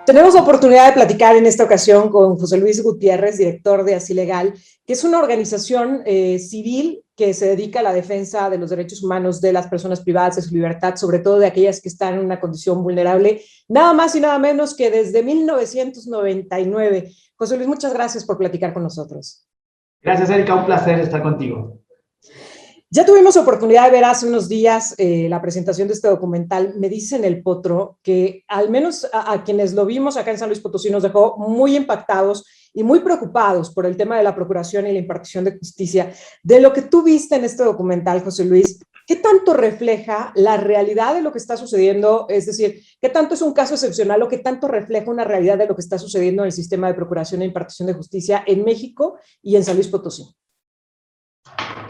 Tenemos la oportunidad de platicar en esta ocasión con José Luis Gutiérrez, director de Así Legal, que es una organización civil que se dedica a la defensa de los derechos humanos de las personas privadas de su libertad, sobre todo de aquellas que están en una condición vulnerable, nada más y nada menos que desde 1999. José Luis, muchas gracias por platicar con nosotros. Gracias, Erika, un placer estar contigo. Ya tuvimos oportunidad de ver hace unos días la presentación de este documental. Me dicen el Potro que al menos a quienes lo vimos acá en San Luis Potosí nos dejó muy impactados y muy preocupados por el tema de la procuración y la impartición de justicia. De lo que tú viste en este documental, José Luis, ¿qué tanto refleja la realidad de lo que está sucediendo? Es decir, ¿qué tanto es un caso excepcional o qué tanto refleja una realidad de lo que está sucediendo en el sistema de procuración e impartición de justicia en México y en San Luis Potosí?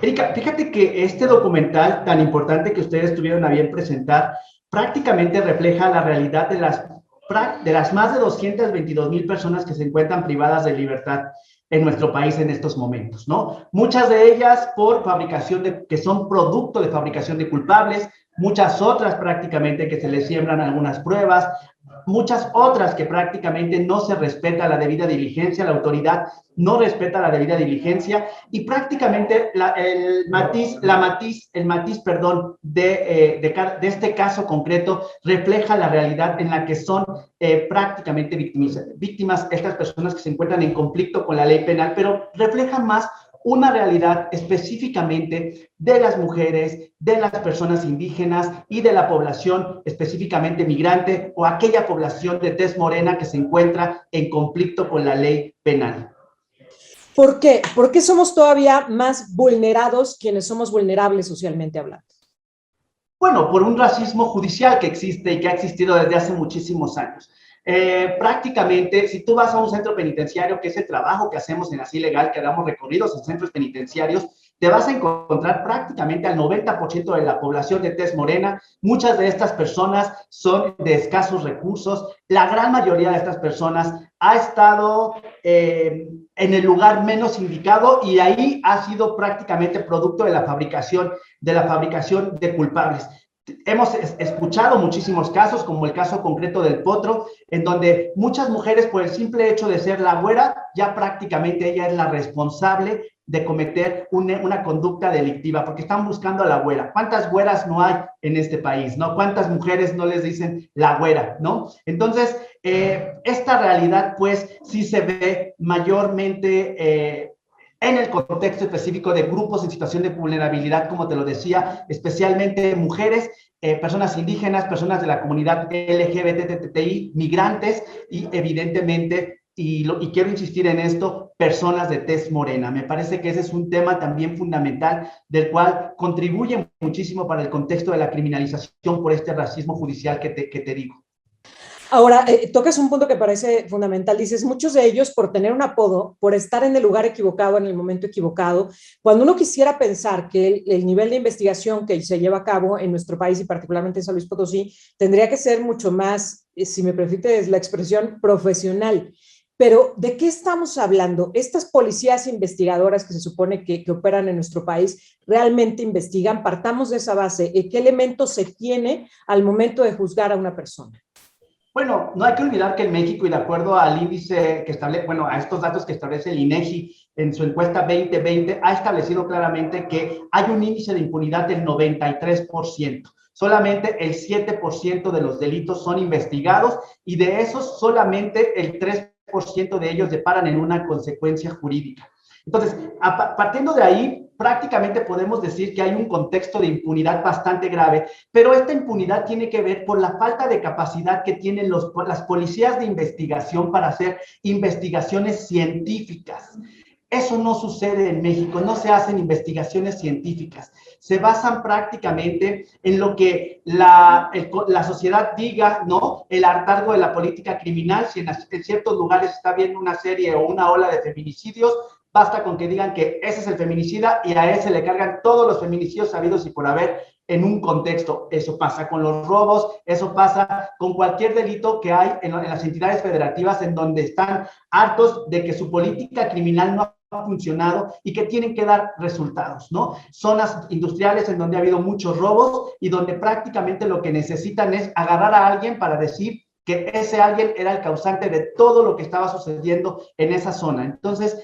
Erika, fíjate que este documental tan importante que ustedes tuvieron a bien presentar prácticamente refleja la realidad de las más de 222,000 personas que se encuentran privadas de libertad en nuestro país en estos momentos, ¿no? Muchas de ellas por que son producto de fabricación de culpables, muchas otras prácticamente que se les siembran algunas pruebas, muchas otras que prácticamente no se respeta la debida diligencia, la autoridad no respeta la debida diligencia y prácticamente el matiz, perdón, de este caso concreto refleja la realidad en la que son prácticamente víctimas estas personas que se encuentran en conflicto con la ley penal, pero refleja más una realidad específicamente de las mujeres, de las personas indígenas y de la población específicamente migrante o aquella población de tez morena que se encuentra en conflicto con la ley penal. ¿Por qué? ¿Por qué somos todavía más vulnerados quienes somos vulnerables socialmente hablando? Bueno, por un racismo judicial que existe y que ha existido desde hace muchísimos años. Prácticamente, si tú vas a un centro penitenciario, que es el trabajo que hacemos en Así Legal, que damos recorridos en centros penitenciarios, te vas a encontrar prácticamente al 90% de la población de tez morena. Muchas de estas personas son de escasos recursos. La gran mayoría de estas personas ha estado en el lugar menos indicado y ahí ha sido prácticamente producto de la fabricación de culpables. Hemos escuchado muchísimos casos, como el caso concreto del Potro, en donde muchas mujeres, por el simple hecho de ser la güera, ya prácticamente ella es la responsable de cometer una conducta delictiva, porque están buscando a la güera. ¿Cuántas güeras no hay en este país, no? ¿Cuántas mujeres no les dicen la güera, no? Entonces, esta realidad, pues, sí se ve mayormente en el contexto específico de grupos en situación de vulnerabilidad, como te lo decía, especialmente mujeres, personas indígenas, personas de la comunidad LGBTTI, migrantes y evidentemente, y quiero insistir en esto, personas de tez morena. Me parece que ese es un tema también fundamental del cual contribuye muchísimo para el contexto de la criminalización por este racismo judicial que te digo. Ahora, tocas un punto que parece fundamental. Dices, muchos de ellos por tener un apodo, por estar en el lugar equivocado, en el momento equivocado, cuando uno quisiera pensar que el nivel de investigación que se lleva a cabo en nuestro país y particularmente en San Luis Potosí tendría que ser mucho más, si me permites la expresión, profesional. Pero, ¿de qué estamos hablando? Estas policías investigadoras que se supone que operan en nuestro país realmente investigan. Partamos de esa base. ¿Qué elementos se tiene al momento de juzgar a una persona? Bueno, no hay que olvidar que en México, y de acuerdo al índice que establece, bueno, a estos datos que establece el INEGI en su encuesta 2020, ha establecido claramente que hay un índice de impunidad del 93%. Solamente el 7% de los delitos son investigados y de esos solamente el 3% de ellos deparan en una consecuencia jurídica. Entonces, partiendo de ahí, prácticamente podemos decir que hay un contexto de impunidad bastante grave, pero esta impunidad tiene que ver por la falta de capacidad que tienen las policías de investigación para hacer investigaciones científicas. Eso no sucede en México, no se hacen investigaciones científicas. Se basan prácticamente en lo que la sociedad diga, ¿no? El hartazgo de la política criminal, si en ciertos lugares está viendo una serie o una ola de feminicidios, basta con que digan que ese es el feminicida y a ese le cargan todos los feminicidios sabidos y por haber en un contexto. Eso pasa con los robos, eso pasa con cualquier delito que hay en las entidades federativas en donde están hartos de que su política criminal no ha funcionado y que tienen que dar resultados, ¿no? Zonas industriales en donde ha habido muchos robos y donde prácticamente lo que necesitan es agarrar a alguien para decir que ese alguien era el causante de todo lo que estaba sucediendo en esa zona. Entonces,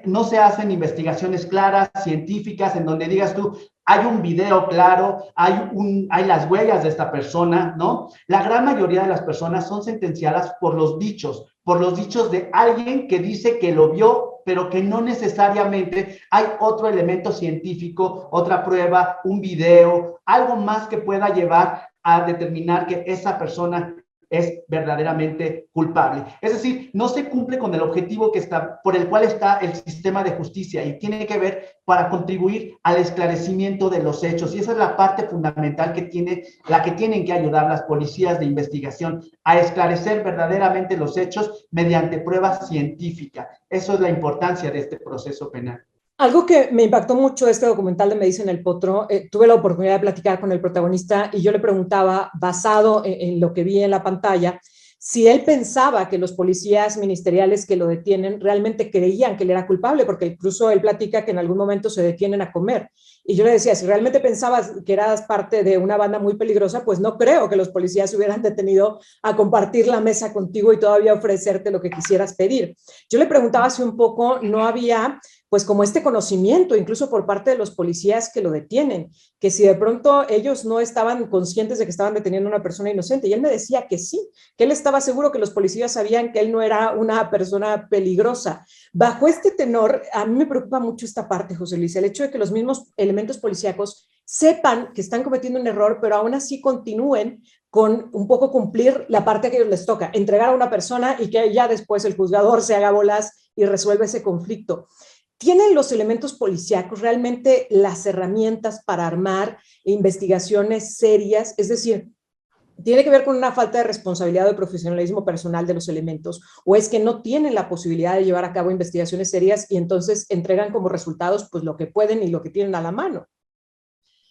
no se hacen investigaciones claras, científicas, en donde digas tú, hay un video claro, hay las huellas de esta persona, ¿no? La gran mayoría de las personas son sentenciadas por los dichos de alguien que dice que lo vio, pero que no necesariamente hay otro elemento científico, otra prueba, un video, algo más que pueda llevar a determinar que esa persona es verdaderamente culpable. Es decir, no se cumple con el objetivo por el cual está el sistema de justicia, y tiene que ver para contribuir al esclarecimiento de los hechos. Y esa es la parte fundamental que tienen que ayudar las policías de investigación, a esclarecer verdaderamente los hechos mediante pruebas científicas. Eso es la importancia de este proceso penal. Algo que me impactó mucho de este documental de Me dicen el Potro, tuve la oportunidad de platicar con el protagonista y yo le preguntaba, basado en lo que vi en la pantalla, si él pensaba que los policías ministeriales que lo detienen realmente creían que él era culpable, porque incluso él platica que en algún momento se detienen a comer. Y yo le decía, si realmente pensabas que eras parte de una banda muy peligrosa, pues no creo que los policías se hubieran detenido a compartir la mesa contigo y todavía ofrecerte lo que quisieras pedir. Yo le preguntaba si un poco no había pues como este conocimiento, incluso por parte de los policías que lo detienen, que si de pronto ellos no estaban conscientes de que estaban deteniendo a una persona inocente. Y él me decía que sí, que él estaba seguro que los policías sabían que él no era una persona peligrosa. Bajo este tenor, a mí me preocupa mucho esta parte, José Luis, el hecho de que los mismos elementos policíacos sepan que están cometiendo un error, pero aún así continúen con un poco cumplir la parte que a ellos les toca, entregar a una persona y que ya después el juzgador se haga bolas y resuelva ese conflicto. ¿Tienen los elementos policíacos realmente las herramientas para armar investigaciones serias? Es decir, ¿tiene que ver con una falta de responsabilidad o de profesionalismo personal de los elementos? ¿O es que no tienen la posibilidad de llevar a cabo investigaciones serias y entonces entregan como resultados pues lo que pueden y lo que tienen a la mano?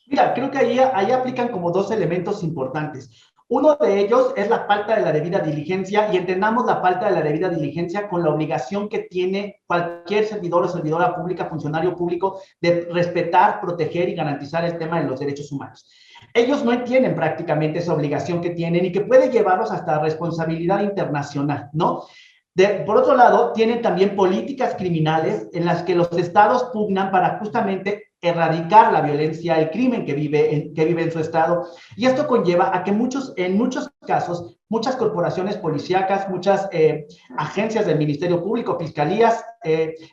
Mira, creo que ahí aplican como dos elementos importantes. Uno de ellos es la falta de la debida diligencia, y entendamos la falta de la debida diligencia con la obligación que tiene cualquier servidor o servidora pública, funcionario público, de respetar, proteger y garantizar el tema de los derechos humanos. Ellos no entienden prácticamente esa obligación que tienen y que puede llevarlos hasta responsabilidad internacional, ¿no? Por otro lado, tienen también políticas criminales en las que los estados pugnan para justamente erradicar la violencia, el crimen que vive en su estado. Y esto conlleva a que en muchos casos, muchas corporaciones policíacas, muchas agencias del Ministerio Público, fiscalías,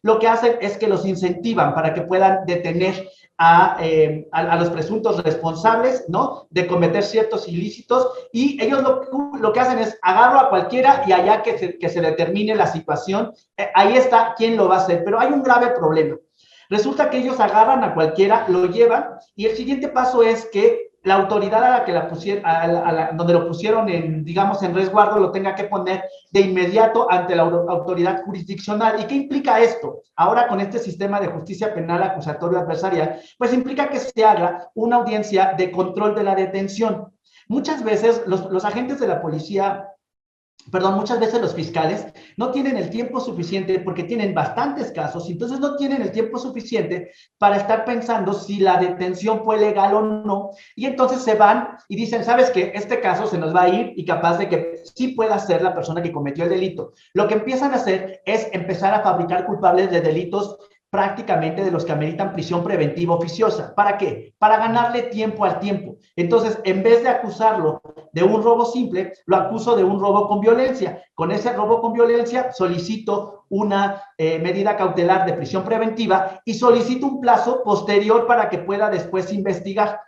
lo que hacen es que los incentivan para que puedan detener a los presuntos responsables, ¿no?, de cometer ciertos ilícitos, y ellos lo que hacen es agarro a cualquiera y allá que se determine la situación, ahí está quién lo va a hacer. Pero hay un grave problema. Resulta que ellos agarran a cualquiera, lo llevan, y el siguiente paso es que la autoridad a la que la pusieron, donde lo pusieron digamos, en resguardo, lo tenga que poner de inmediato ante la autoridad jurisdiccional. ¿Y qué implica esto? Ahora, con este sistema de justicia penal acusatorio adversarial, pues implica que se haga una audiencia de control de la detención. Muchas veces los agentes de la policía, muchas veces los fiscales no tienen el tiempo suficiente, porque tienen bastantes casos, entonces no tienen el tiempo suficiente para estar pensando si la detención fue legal o no, y entonces se van y dicen, ¿sabes qué? Este caso se nos va a ir, y capaz de que sí pueda ser la persona que cometió el delito. Lo que empiezan a hacer es empezar a fabricar culpables de delitos prácticamente de los que ameritan prisión preventiva oficiosa. ¿Para qué? Para ganarle tiempo al tiempo. Entonces, en vez de acusarlo de un robo simple, lo acuso de un robo con violencia. Con ese robo con violencia solicito una medida cautelar de prisión preventiva y solicito un plazo posterior para que pueda después investigar.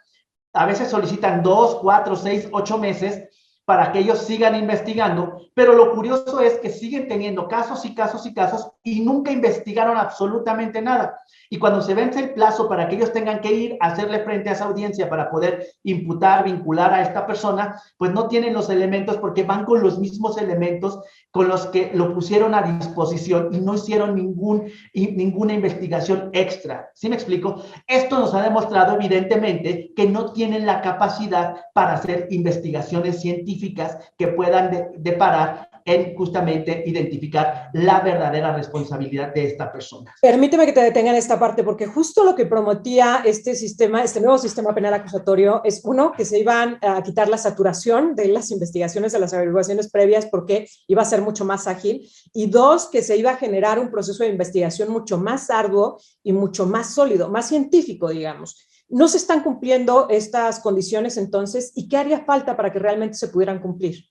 A veces solicitan 2, 4, 6, 8 meses para que ellos sigan investigando, pero lo curioso es que siguen teniendo casos y casos y casos y nunca investigaron absolutamente nada. Y cuando se vence el plazo para que ellos tengan que ir a hacerle frente a esa audiencia para poder imputar, vincular a esta persona, pues no tienen los elementos, porque van con los mismos elementos con los que lo pusieron a disposición y no hicieron ninguna investigación extra. ¿Sí me explico? Esto nos ha demostrado evidentemente que no tienen la capacidad para hacer investigaciones científicas que puedan deparar en justamente identificar la verdadera responsabilidad de esta persona. Permíteme que te detenga en esta parte, porque justo lo que prometía este sistema, este nuevo sistema penal acusatorio, es uno, que se iban a quitar la saturación de las investigaciones, de las averiguaciones previas, porque iba a ser mucho más ágil, y dos, que se iba a generar un proceso de investigación mucho más arduo y mucho más sólido, más científico, digamos. ¿No se están cumpliendo estas condiciones entonces? ¿Y qué haría falta para que realmente se pudieran cumplir?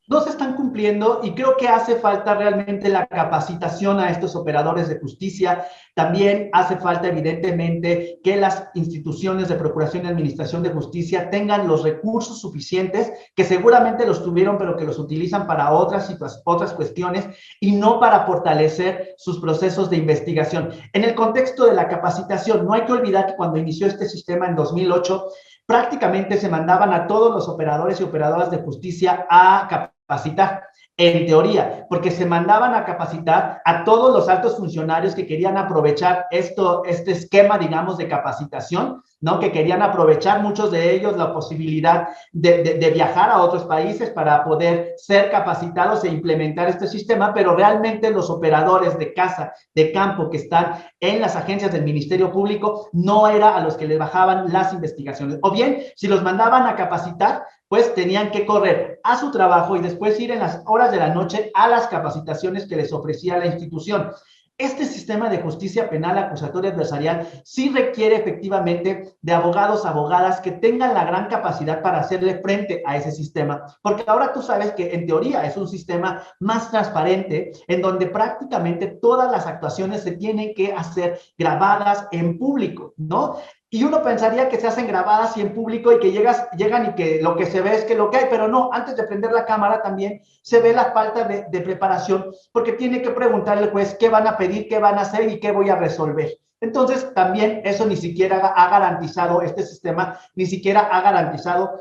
No se están cumpliendo y creo que hace falta realmente la capacitación a estos operadores de justicia. También hace falta, evidentemente, que las instituciones de procuración y administración de justicia tengan los recursos suficientes, que seguramente los tuvieron, pero que los utilizan para otras cuestiones y no para fortalecer sus procesos de investigación. En el contexto de la capacitación, no hay que olvidar que cuando inició este sistema en 2008, prácticamente se mandaban a todos los operadores y operadoras de justicia a capacitar, en teoría, porque se mandaban a capacitar a todos los altos funcionarios que querían aprovechar este esquema, digamos, de capacitación, ¿no? Que querían aprovechar muchos de ellos la posibilidad de viajar a otros países para poder ser capacitados e implementar este sistema, pero realmente los operadores de casa, de campo que están en las agencias del Ministerio Público, no era a los que les bajaban las investigaciones. O bien, si los mandaban a capacitar, pues tenían que correr a su trabajo y después ir en las horas de la noche a las capacitaciones que les ofrecía la institución. Este sistema de justicia penal acusatoria adversarial sí requiere efectivamente de abogados, abogadas que tengan la gran capacidad para hacerle frente a ese sistema, porque ahora tú sabes que en teoría es un sistema más transparente, en donde prácticamente todas las actuaciones se tienen que hacer grabadas en público, ¿no? Y uno pensaría que se hacen grabadas y en público y que llegan y que lo que se ve es que lo que hay, pero no, antes de prender la cámara también se ve la falta de preparación, porque tiene que preguntarle al juez qué van a pedir, qué van a hacer y qué voy a resolver. Entonces, también eso ni siquiera ha garantizado, este sistema ni siquiera ha garantizado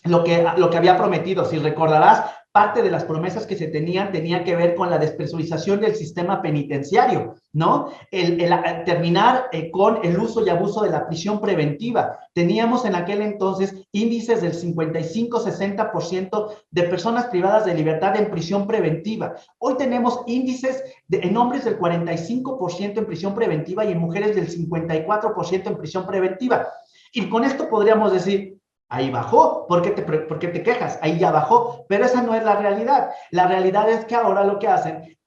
lo que había prometido. Si recordarás, parte de las promesas que se tenían tenía que ver con la despresurización del sistema penitenciario, ¿no? El terminar con el uso y abuso de la prisión preventiva. Teníamos en aquel entonces índices del 55-60% de personas privadas de libertad en prisión preventiva. Hoy tenemos índices en hombres del 45% en prisión preventiva y en mujeres del 54% en prisión preventiva. Y con esto podríamos decir, ahí bajó, ¿por qué te quejas? Ahí ya bajó, pero esa no es la realidad. La realidad es que ahora lo que hacen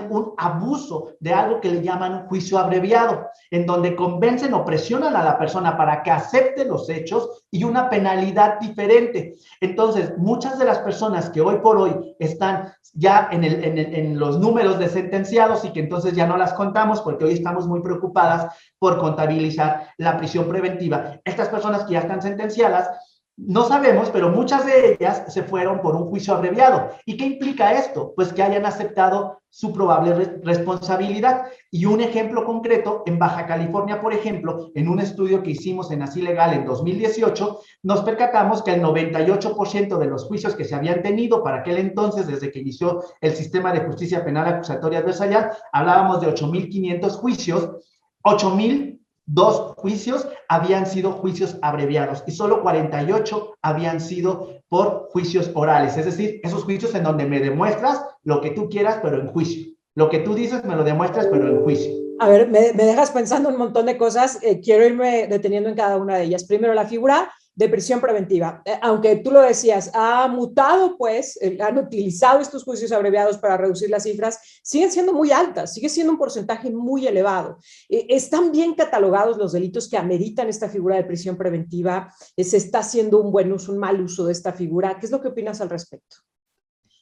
un abuso de algo que le llaman juicio abreviado, en donde convencen o presionan a la persona para que acepte los hechos y una penalidad diferente. Entonces, muchas de las personas que hoy por hoy están ya en los números de sentenciados y que entonces ya no las contamos porque hoy estamos muy preocupadas por contabilizar la prisión preventiva. Estas personas que ya están sentenciadas, no sabemos, pero muchas de ellas se fueron por un juicio abreviado. ¿Y qué implica esto? Pues que hayan aceptado su probable responsabilidad. Y un ejemplo concreto, en Baja California, por ejemplo, en un estudio que hicimos en Así Legal en 2018, nos percatamos que el 98% de los juicios que se habían tenido para aquel entonces, desde que inició el sistema de justicia penal acusatoria adversarial, hablábamos de 8,500 juicios, 8,002 juicios habían sido juicios abreviados y solo 48 habían sido por juicios orales, es decir, esos juicios en donde me demuestras lo que tú quieras, pero en juicio. Lo que tú dices me lo demuestras, pero en juicio. A ver, me dejas pensando un montón de cosas, quiero irme deteniendo en cada una de ellas. Primero, la figura de prisión preventiva. Aunque tú lo decías, ha mutado, pues, han utilizado estos juicios abreviados para reducir las cifras, siguen siendo muy altas, sigue siendo un porcentaje muy elevado. ¿Están bien catalogados los delitos que ameritan esta figura de prisión preventiva? ¿Se está haciendo un buen uso, un mal uso de esta figura? ¿Qué es lo que opinas al respecto?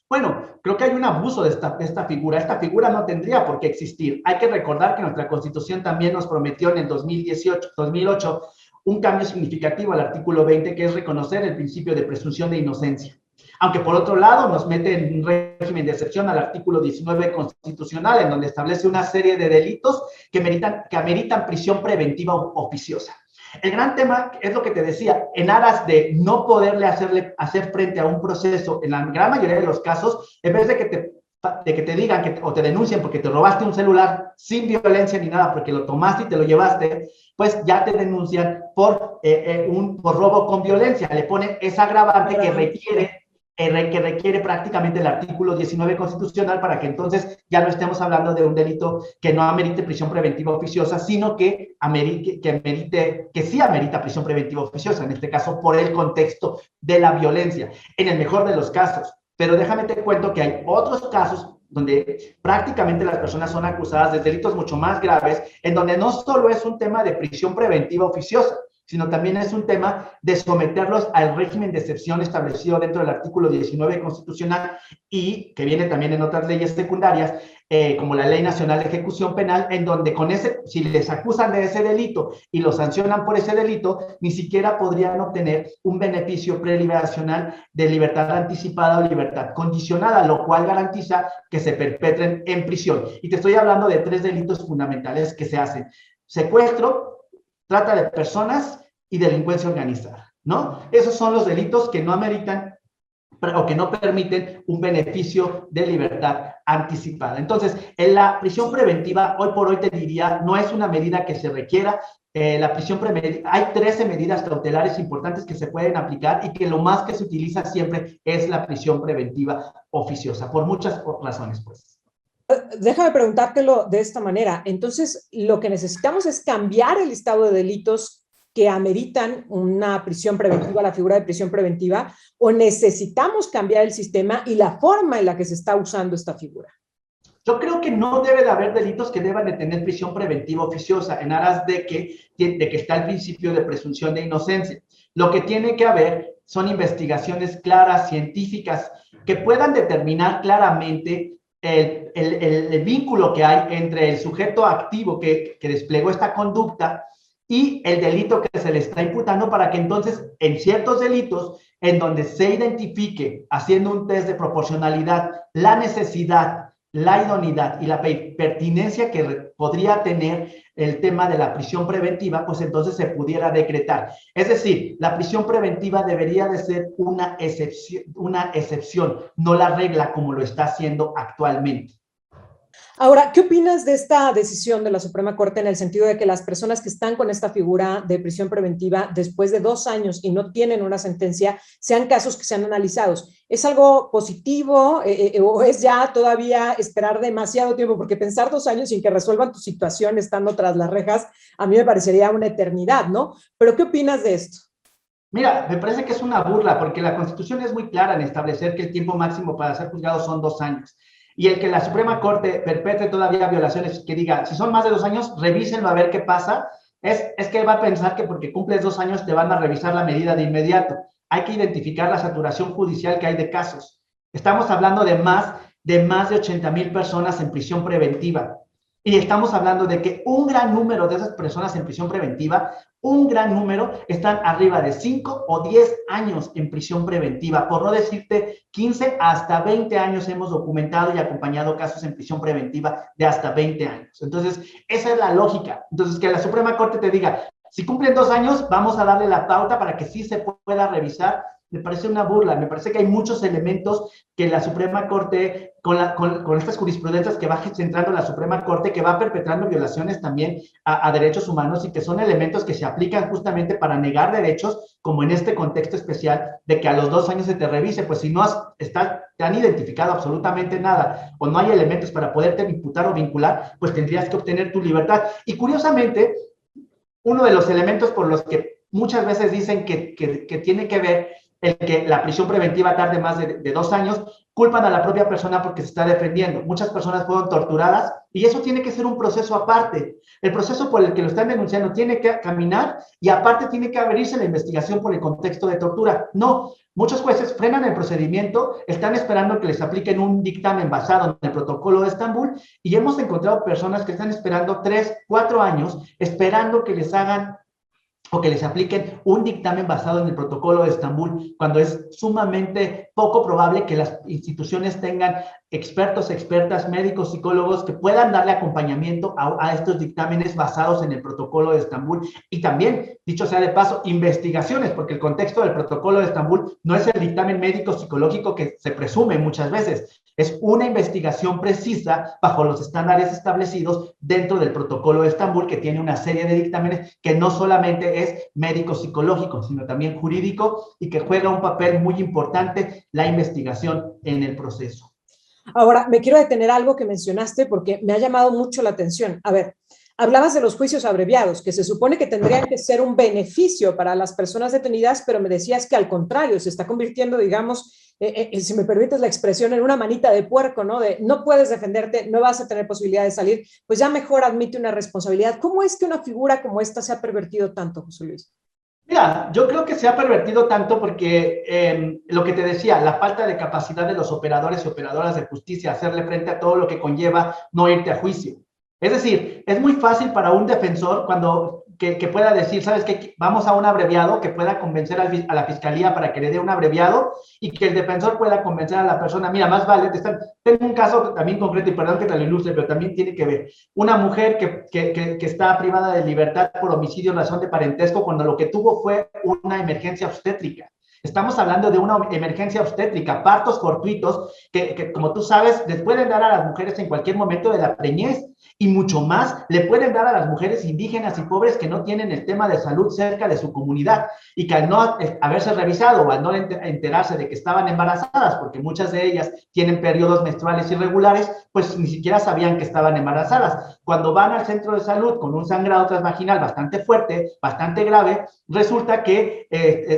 Bueno, creo que hay un abuso de esta figura. Esta figura no tendría por qué existir. Hay que recordar que nuestra Constitución también nos prometió en el 2008 un cambio significativo al artículo 20, que es reconocer el principio de presunción de inocencia. Aunque por otro lado nos mete en un régimen de excepción al artículo 19 constitucional, en donde establece una serie de delitos que ameritan prisión preventiva oficiosa. El gran tema es lo que te decía, en aras de no poderle hacer frente a un proceso, en la gran mayoría de los casos, en vez de que te digan o te denuncien porque te robaste un celular sin violencia ni nada, porque lo tomaste y te lo llevaste, pues ya te denuncian por robo con violencia. Le ponen esa agravante que requiere que requiere prácticamente el artículo 19 constitucional para que entonces ya no estemos hablando de un delito que no amerite prisión preventiva oficiosa, sino que sí amerita prisión preventiva oficiosa, en este caso por el contexto de la violencia, en el mejor de los casos. Pero déjame te cuento que hay otros casos donde prácticamente las personas son acusadas de delitos mucho más graves, en donde no solo es un tema de prisión preventiva oficiosa, sino también es un tema de someterlos al régimen de excepción establecido dentro del artículo 19 constitucional y que viene también en otras leyes secundarias, como la Ley Nacional de Ejecución Penal, en donde con si les acusan de ese delito y los sancionan por ese delito, ni siquiera podrían obtener un beneficio preliberacional de libertad anticipada o libertad condicionada, lo cual garantiza que se perpetren en prisión. Y te estoy hablando de 3 delitos fundamentales que se hacen: secuestro, trata de personas y delincuencia organizada, ¿no? Esos son los delitos que no ameritan o que no permiten un beneficio de libertad anticipada. Entonces, en la prisión preventiva, hoy por hoy te diría, no es una medida que se requiera. La prisión preventiva, hay 13 medidas cautelares importantes que se pueden aplicar y que lo más que se utiliza siempre es la prisión preventiva oficiosa, por muchas razones, pues. Déjame preguntártelo de esta manera. Entonces, lo que necesitamos es cambiar el listado de delitos que ameritan una prisión preventiva, la figura de prisión preventiva, o necesitamos cambiar el sistema y la forma en la que se está usando esta figura. Yo creo que no debe de haber delitos que deban de tener prisión preventiva oficiosa en aras de que está el principio de presunción de inocencia. Lo que tiene que haber son investigaciones claras, científicas, que puedan determinar claramente el vínculo que hay entre el sujeto activo que desplegó esta conducta y el delito que se le está imputando, para que entonces en ciertos delitos en donde se identifique haciendo un test de proporcionalidad la necesidad, la idoneidad y la pertinencia que podría tener el tema de la prisión preventiva, pues entonces se pudiera decretar. Es decir, la prisión preventiva debería de ser una excepción, no la regla como lo está haciendo actualmente. Ahora, ¿qué opinas de esta decisión de la Suprema Corte en el sentido de que las personas que están con esta figura de prisión preventiva después de 2 años y no tienen una sentencia, sean casos que sean analizados? ¿Es algo positivo o es ya todavía esperar demasiado tiempo? Porque pensar 2 años sin que resuelvan tu situación estando tras las rejas, a mí me parecería una eternidad, ¿no? Pero ¿qué opinas de esto? Mira, me parece que es una burla, porque la Constitución es muy clara en establecer que el tiempo máximo para ser juzgado son 2 años. Y el que la Suprema Corte perpetre todavía violaciones, que diga, si son más de 2 años, revísenlo a ver qué pasa, es que él va a pensar que porque cumples 2 años te van a revisar la medida de inmediato. Hay que identificar la saturación judicial que hay de casos. Estamos hablando de más de 80,000 personas en prisión preventiva. Y estamos hablando de que un gran número de esas personas en prisión preventiva, un gran número, están arriba de 5 o 10 años en prisión preventiva. Por no decirte 15 hasta 20 años hemos documentado y acompañado casos en prisión preventiva de hasta 20 años. Entonces, esa es la lógica. Entonces, que la Suprema Corte te diga, si cumplen 2 años, vamos a darle la pauta para que sí se pueda revisar. Me parece una burla. Me parece que hay muchos elementos que la Suprema Corte, con estas jurisprudencias que va centrando la Suprema Corte, que va perpetrando violaciones también a derechos humanos, y que son elementos que se aplican justamente para negar derechos, como en este contexto especial de que a los 2 años se te revise. Pues si no te han identificado absolutamente nada o no hay elementos para poderte imputar o vincular, pues tendrías que obtener tu libertad. Y curiosamente, uno de los elementos por los que muchas veces dicen que tiene que ver el que la prisión preventiva tarde más de 2 años, culpan a la propia persona porque se está defendiendo. Muchas personas fueron torturadas y eso tiene que ser un proceso aparte. El proceso por el que lo están denunciando tiene que caminar y aparte tiene que abrirse la investigación por el contexto de tortura. No, muchos jueces frenan el procedimiento, están esperando que les apliquen un dictamen basado en el protocolo de Estambul, y hemos encontrado personas que están esperando 3, 4 años esperando que les hagan o que les apliquen un dictamen basado en el protocolo de Estambul, cuando es sumamente poco probable que las instituciones tengan expertos, expertas, médicos, psicólogos que puedan darle acompañamiento a estos dictámenes basados en el protocolo de Estambul. Y también, dicho sea de paso, investigaciones, porque el contexto del protocolo de Estambul no es el dictamen médico psicológico que se presume muchas veces, es una investigación precisa bajo los estándares establecidos dentro del protocolo de Estambul, que tiene una serie de dictámenes que no solamente es médico psicológico, sino también jurídico, y que juega un papel muy importante la investigación en el proceso. Ahora, me quiero detener algo que mencionaste porque me ha llamado mucho la atención. A ver, hablabas de los juicios abreviados, que se supone que tendrían que ser un beneficio para las personas detenidas, pero me decías que al contrario, se está convirtiendo, digamos, si me permites la expresión, en una manita de puerco, ¿no? De no puedes defenderte, no vas a tener posibilidad de salir, pues ya mejor admite una responsabilidad. ¿Cómo es que una figura como esta se ha pervertido tanto, José Luis? Mira, yo creo que se ha pervertido tanto porque lo que te decía, la falta de capacidad de los operadores y operadoras de justicia, hacerle frente a todo lo que conlleva no irte a juicio. Es decir, es muy fácil para un defensor cuando que pueda decir, ¿sabes qué? Vamos a un abreviado, que pueda convencer a la fiscalía para que le dé un abreviado y que el defensor pueda convencer a la persona, mira, más vale, tengo un caso también concreto y perdón que te lo ilustre, pero también tiene que ver. Una mujer que está privada de libertad por homicidio en razón de parentesco cuando lo que tuvo fue una emergencia obstétrica. Estamos hablando de una emergencia obstétrica, partos fortuitos, que como tú sabes, les pueden dar a las mujeres en cualquier momento de la preñez y mucho más le pueden dar a las mujeres indígenas y pobres que no tienen el tema de salud cerca de su comunidad y que al no haberse revisado o al no enterarse de que estaban embarazadas, porque muchas de ellas tienen periodos menstruales irregulares, pues ni siquiera sabían que estaban embarazadas. Cuando van al centro de salud con un sangrado transvaginal bastante fuerte, bastante grave, resulta que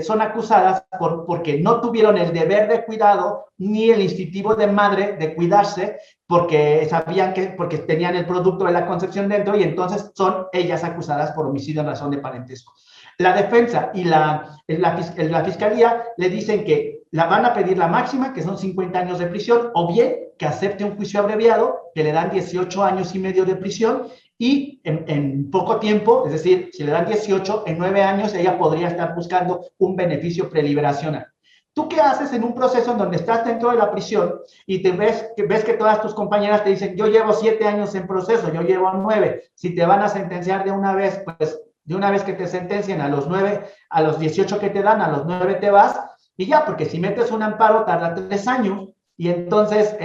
son acusadas porque no tuvieron el deber de cuidado ni el instintivo de madre de cuidarse porque sabían porque tenían el producto de la concepción dentro y entonces son ellas acusadas por homicidio en razón de parentesco. La defensa y la fiscalía le dicen que la van a pedir la máxima, que son 50 años de prisión, o bien que acepte un juicio abreviado, que le dan 18 años y medio de prisión, y en poco tiempo, es decir, si le dan 18, en 9 años ella podría estar buscando un beneficio preliberacional. ¿Tú qué haces en un proceso en donde estás dentro de la prisión y ves que todas tus compañeras te dicen, yo llevo 7 años en proceso, yo llevo 9, si te van a sentenciar de una vez, pues de una vez que te sentencien a los 9, a los 18 que te dan, a los 9 te vas y ya, porque si metes un amparo tarda 3 años y entonces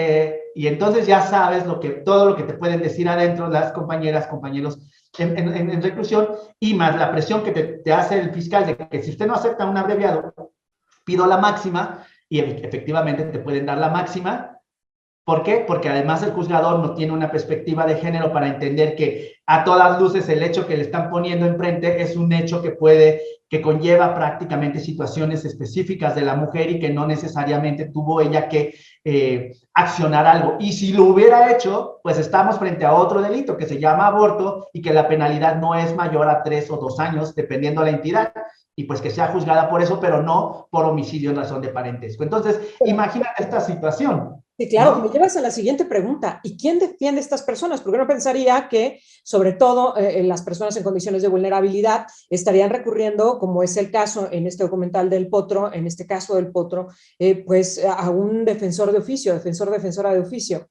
ya sabes todo lo que te pueden decir adentro las compañeras, compañeros en reclusión y más la presión que te hace el fiscal de que si usted no acepta un abreviado, pido la máxima y efectivamente te pueden dar la máxima. ¿Por qué? Porque además el juzgador no tiene una perspectiva de género para entender que a todas luces el hecho que le están poniendo enfrente es un hecho que conlleva prácticamente situaciones específicas de la mujer y que no necesariamente tuvo ella que accionar algo. Y si lo hubiera hecho, pues estamos frente a otro delito que se llama aborto y que la penalidad no es mayor a 3 o 2 años, dependiendo de la entidad. Y pues que sea juzgada por eso, pero no por homicidio en razón de parentesco. Entonces, imagínate esta situación. Sí, claro, ¿No? me llevas a la siguiente pregunta. ¿Y quién defiende a estas personas? Porque uno pensaría que, sobre todo, las personas en condiciones de vulnerabilidad estarían recurriendo, como es el caso en este documental del Potro, en este caso del Potro, pues a un defensor de oficio, defensora de oficio.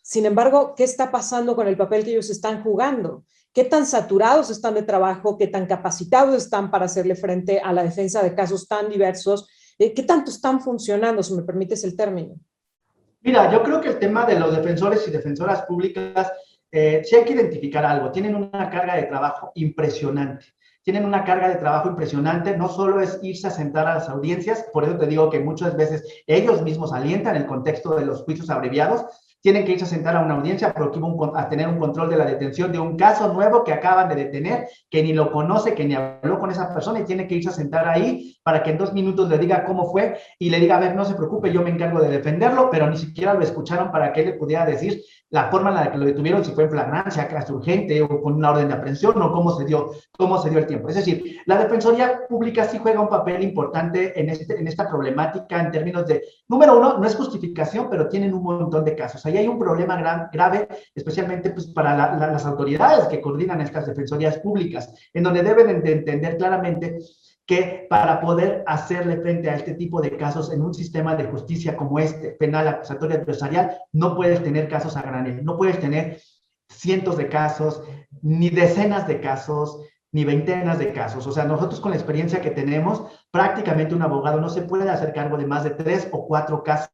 Sin embargo, ¿qué está pasando con el papel que ellos están jugando? ¿Qué tan saturados están de trabajo? ¿Qué tan capacitados están para hacerle frente a la defensa de casos tan diversos? ¿Qué tanto están funcionando, si me permites el término? Mira, yo creo que el tema de los defensores y defensoras públicas, sí hay que identificar algo. Tienen una carga de trabajo impresionante. Tienen una carga de trabajo impresionante. No solo es irse a sentar a las audiencias, por eso te digo que muchas veces ellos mismos alientan el contexto de los juicios abreviados. Tienen que irse a sentar a una audiencia porque a tener un control de la detención de un caso nuevo que acaban de detener, que ni lo conoce, que ni habló con esa persona y tiene que irse a sentar ahí para que en 2 minutos le diga cómo fue y le diga, a ver, no se preocupe, yo me encargo de defenderlo, pero ni siquiera lo escucharon para que él le pudiera decir la forma en la que lo detuvieron, si fue en flagrancia, caso urgente o con una orden de aprehensión o cómo se dio el tiempo. Es decir, la Defensoría Pública sí juega un papel importante en esta problemática en términos de, número uno, no es justificación, pero tienen un montón de casos. Ahí hay un problema grave, especialmente pues, para las autoridades que coordinan estas defensorías públicas, en donde deben de entender claramente que para poder hacerle frente a este tipo de casos en un sistema de justicia como este, penal, acusatorio, adversarial, no puedes tener casos a granel, no puedes tener cientos de casos, ni decenas de casos, ni veintenas de casos. O sea, nosotros con la experiencia que tenemos, prácticamente un abogado no se puede hacer cargo de más de 3 o 4 casos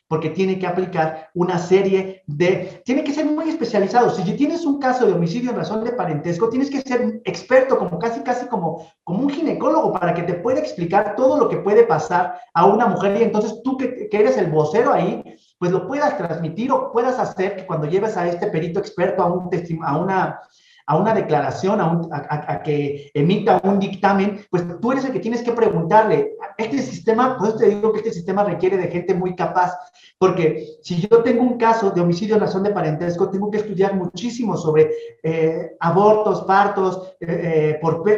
porque tiene que aplicar una serie tiene que ser muy especializado. Si tienes un caso de homicidio en razón de parentesco, tienes que ser experto, como casi como un ginecólogo, para que te pueda explicar todo lo que puede pasar a una mujer, y entonces tú que eres el vocero ahí, pues lo puedas transmitir o puedas hacer que cuando lleves a este perito experto a una declaración, a que emita un dictamen, pues tú eres el que tienes que preguntarle. Este sistema, pues te digo que este sistema requiere de gente muy capaz, porque si yo tengo un caso de homicidio en razón de parentesco, tengo que estudiar muchísimo sobre abortos, partos,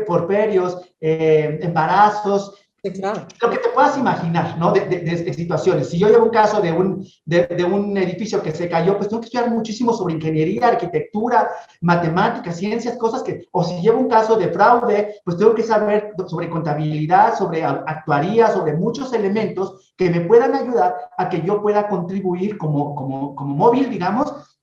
porperios, embarazos, Sí, claro. lo que te puedas imaginar, ¿no? De situaciones. Si yo llevo un caso de un edificio que se cayó, pues tengo que estudiar muchísimo sobre ingeniería, arquitectura, matemáticas, ciencias, cosas que, o si llevo un caso de fraude, pues tengo que saber sobre contabilidad, sobre actuaría, sobre muchos elementos que me puedan ayudar a que yo pueda contribuir como móvil, digamos,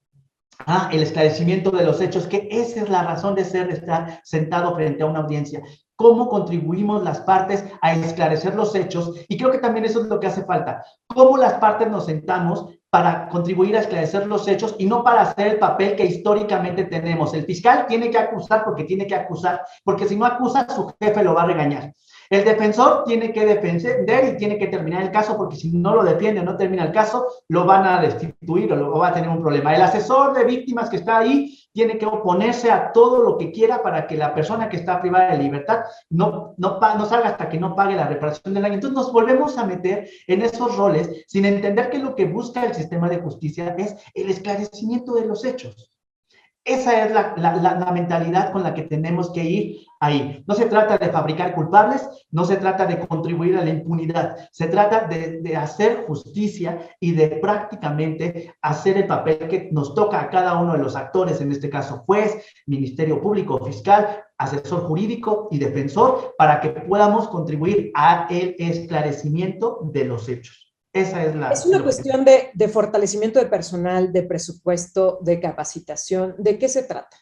el esclarecimiento de los hechos, que esa es la razón de ser, de estar sentado frente a una audiencia. Cómo contribuimos las partes a esclarecer los hechos, y creo que también eso es lo que hace falta. Cómo las partes nos sentamos para contribuir a esclarecer los hechos y no para hacer el papel que históricamente tenemos. El fiscal tiene que acusar porque tiene que acusar, porque si no acusa, su jefe lo va a regañar. El defensor tiene que defender y tiene que terminar el caso, porque si no lo defiende o no termina el caso, lo van a destituir o va a tener un problema. El asesor de víctimas que está ahí tiene que oponerse a todo lo que quiera para que la persona que está privada de libertad no salga hasta que no pague la reparación del daño. Entonces nos volvemos a meter en esos roles sin entender que lo que busca el sistema de justicia es el esclarecimiento de los hechos. Esa es la mentalidad con la que tenemos que ir ahí. No se trata de fabricar culpables, no se trata de contribuir a la impunidad, se trata de hacer justicia y de prácticamente hacer el papel que nos toca a cada uno de los actores, en este caso juez, ministerio público, fiscal, asesor jurídico y defensor, para que podamos contribuir al esclarecimiento de los hechos. Esa es Es una cuestión de fortalecimiento de personal, de presupuesto, de capacitación. ¿De qué se trata?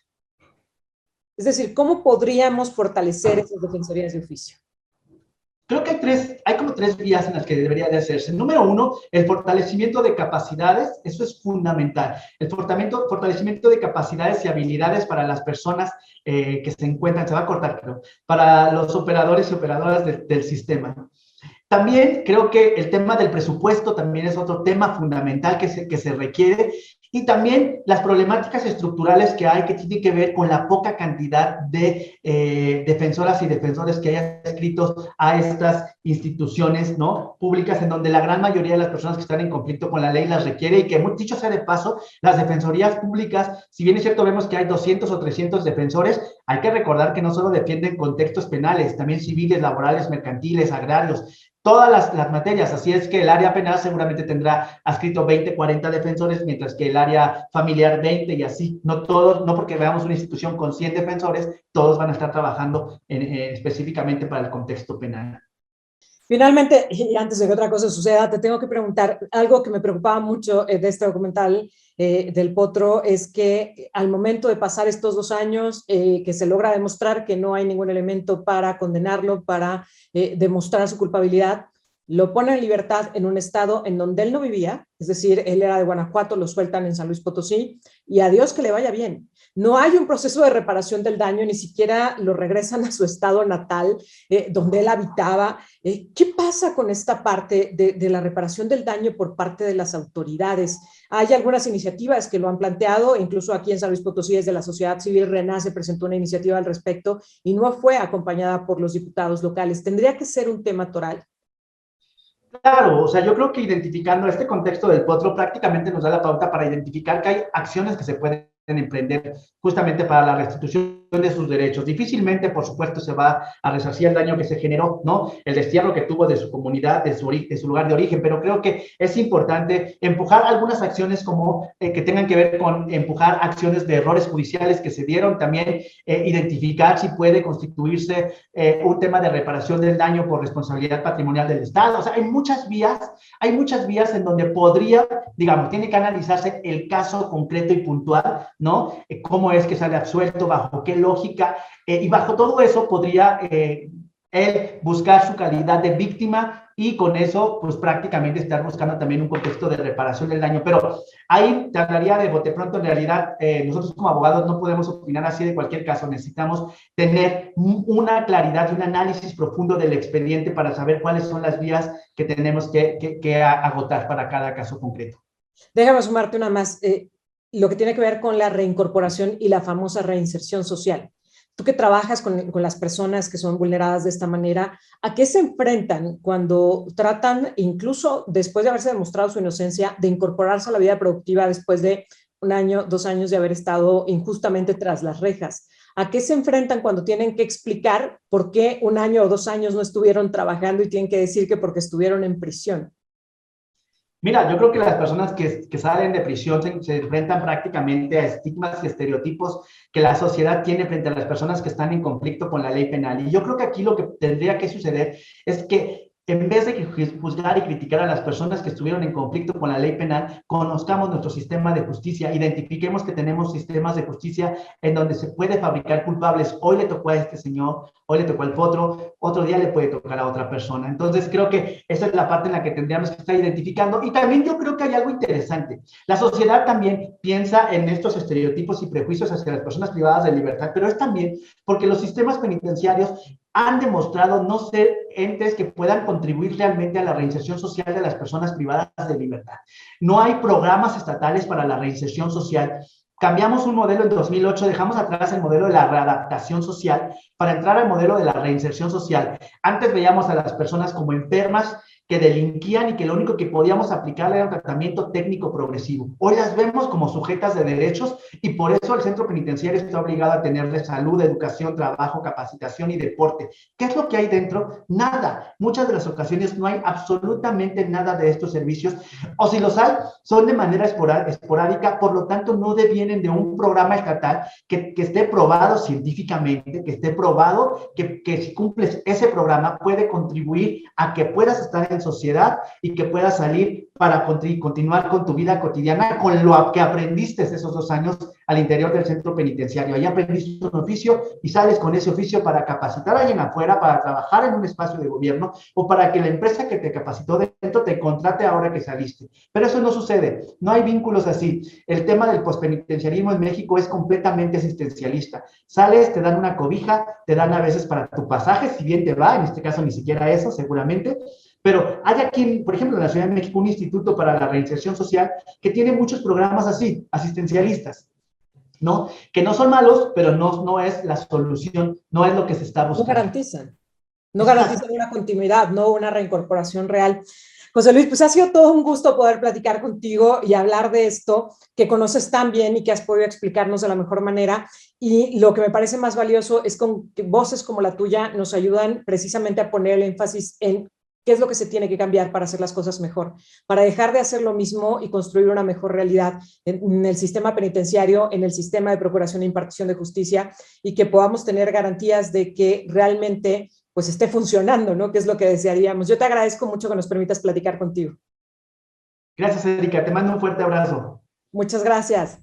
Es decir, ¿cómo podríamos fortalecer esas defensorías de oficio? Creo que hay como 3 vías en las que debería de hacerse. Número 1, el fortalecimiento de capacidades. Eso es fundamental. El fortalecimiento de capacidades y habilidades para las personas que se encuentran, se va a cortar, pero para los operadores y operadoras del sistema. También creo que el tema del presupuesto también es otro tema fundamental que se requiere, y también las problemáticas estructurales que hay, que tienen que ver con la poca cantidad de defensoras y defensores que hay adscritos a estas instituciones, ¿no?, públicas, en donde la gran mayoría de las personas que están en conflicto con la ley las requiere, y que, dicho sea de paso, las defensorías públicas, si bien es cierto, vemos que hay 200 o 300 defensores, hay que recordar que no solo defienden contextos penales, también civiles, laborales, mercantiles, agrarios, todas las materias. Así es que el área penal seguramente tendrá adscrito 20, 40 defensores, mientras que el área familiar 20, y así. No todos, no porque veamos una institución con 100 defensores, todos van a estar trabajando específicamente para el contexto penal. Finalmente, y antes de que otra cosa suceda, te tengo que preguntar algo que me preocupaba mucho de este documental del Potro, es que al momento de pasar estos 2 años, que se logra demostrar que no hay ningún elemento para condenarlo, para demostrar su culpabilidad, lo pone en libertad en un estado en donde él no vivía, es decir, él era de Guanajuato, lo sueltan en San Luis Potosí, y a Dios que le vaya bien. No hay un proceso de reparación del daño, ni siquiera lo regresan a su estado natal, donde él habitaba. ¿Qué pasa con esta parte de la reparación del daño por parte de las autoridades? Hay algunas iniciativas que lo han planteado, incluso aquí en San Luis Potosí, desde la sociedad civil Renace presentó una iniciativa al respecto y no fue acompañada por los diputados locales. ¿Tendría que ser un tema toral? Claro, o sea, yo creo que identificando este contexto del Potro prácticamente nos da la pauta para identificar que hay acciones que se pueden emprender justamente para la restitución de sus derechos. Difícilmente, por supuesto, se va a resarcir el daño que se generó, ¿no?, el destierro que tuvo de su comunidad, de su lugar de origen, pero creo que es importante empujar algunas acciones como que tengan que ver con empujar acciones de errores judiciales que se dieron, también identificar si puede constituirse un tema de reparación del daño por responsabilidad patrimonial del Estado. O sea, hay muchas vías en donde podría, digamos, tiene que analizarse el caso concreto y puntual, ¿no? Cómo es que sale absuelto, bajo qué lógica, y bajo todo eso podría él buscar su calidad de víctima y con eso, pues prácticamente estar buscando también un contexto de reparación del daño. Pero ahí te hablaría de bote pronto, en realidad, nosotros como abogados no podemos opinar así de cualquier caso, necesitamos tener una claridad y un análisis profundo del expediente para saber cuáles son las vías que tenemos que agotar para cada caso concreto. Déjame sumarte una más, lo que tiene que ver con la reincorporación y la famosa reinserción social. Tú que trabajas con las personas que son vulneradas de esta manera, ¿a qué se enfrentan cuando tratan, incluso después de haberse demostrado su inocencia, de incorporarse a la vida productiva después de 1 año, 2 años de haber estado injustamente tras las rejas? ¿A qué se enfrentan cuando tienen que explicar por qué 1 año o 2 años no estuvieron trabajando y tienen que decir que porque estuvieron en prisión? Mira, yo creo que las personas que salen de prisión se enfrentan prácticamente a estigmas y estereotipos que la sociedad tiene frente a las personas que están en conflicto con la ley penal. Y yo creo que aquí lo que tendría que suceder es que en vez de juzgar y criticar a las personas que estuvieron en conflicto con la ley penal, conozcamos nuestro sistema de justicia, identifiquemos que tenemos sistemas de justicia en donde se puede fabricar culpables. Hoy le tocó a este señor, hoy le tocó al otro día le puede tocar a otra persona. Entonces creo que esa es la parte en la que tendríamos que estar identificando. Y también yo creo que hay algo interesante. La sociedad también piensa en estos estereotipos y prejuicios hacia las personas privadas de libertad, pero es también porque los sistemas penitenciarios han demostrado no ser entes que puedan contribuir realmente a la reinserción social de las personas privadas de libertad. No hay programas estatales para la reinserción social. Cambiamos un modelo en 2008, dejamos atrás el modelo de la readaptación social para entrar al modelo de la reinserción social. Antes veíamos a las personas como enfermas que delinquían y que lo único que podíamos aplicar era un tratamiento técnico progresivo. Hoy las vemos como sujetas de derechos y por eso el centro penitenciario está obligado a tenerle salud, educación, trabajo, capacitación y deporte. ¿Qué es lo que hay dentro? Nada. Muchas de las ocasiones no hay absolutamente nada de estos servicios, o si los hay, son de manera esporádica, por lo tanto no devienen de un programa estatal que esté probado científicamente, que esté probado que si cumples ese programa puede contribuir a que puedas estar en sociedad y que puedas salir para continuar con tu vida cotidiana, con lo que aprendiste esos 2 años al interior del centro penitenciario. Ahí aprendiste un oficio y sales con ese oficio para capacitar a alguien afuera, para trabajar en un espacio de gobierno o para que la empresa que te capacitó dentro te contrate ahora que saliste. Pero eso no sucede, no hay vínculos así. El tema del pospenitenciarismo en México es completamente asistencialista. Sales, te dan una cobija, te dan a veces para tu pasaje, si bien te va, en este caso ni siquiera eso, seguramente. Pero hay aquí, por ejemplo, en la Ciudad de México, un instituto para la reinserción social que tiene muchos programas así, asistencialistas, ¿no? Que no son malos, pero no es la solución, no es lo que se está No buscando. garantizan una continuidad, no una reincorporación real. José Luis, pues ha sido todo un gusto poder platicar contigo y hablar de esto que conoces tan bien y que has podido explicarnos de la mejor manera. Y lo que me parece más valioso es que voces como la tuya nos ayudan precisamente a poner el énfasis en qué es lo que se tiene que cambiar para hacer las cosas mejor, para dejar de hacer lo mismo y construir una mejor realidad en el sistema penitenciario, en el sistema de procuración e impartición de justicia, y que podamos tener garantías de que realmente pues esté funcionando, ¿no? Que es lo que desearíamos. Yo te agradezco mucho que nos permitas platicar contigo. Gracias, Erika. Te mando un fuerte abrazo. Muchas gracias.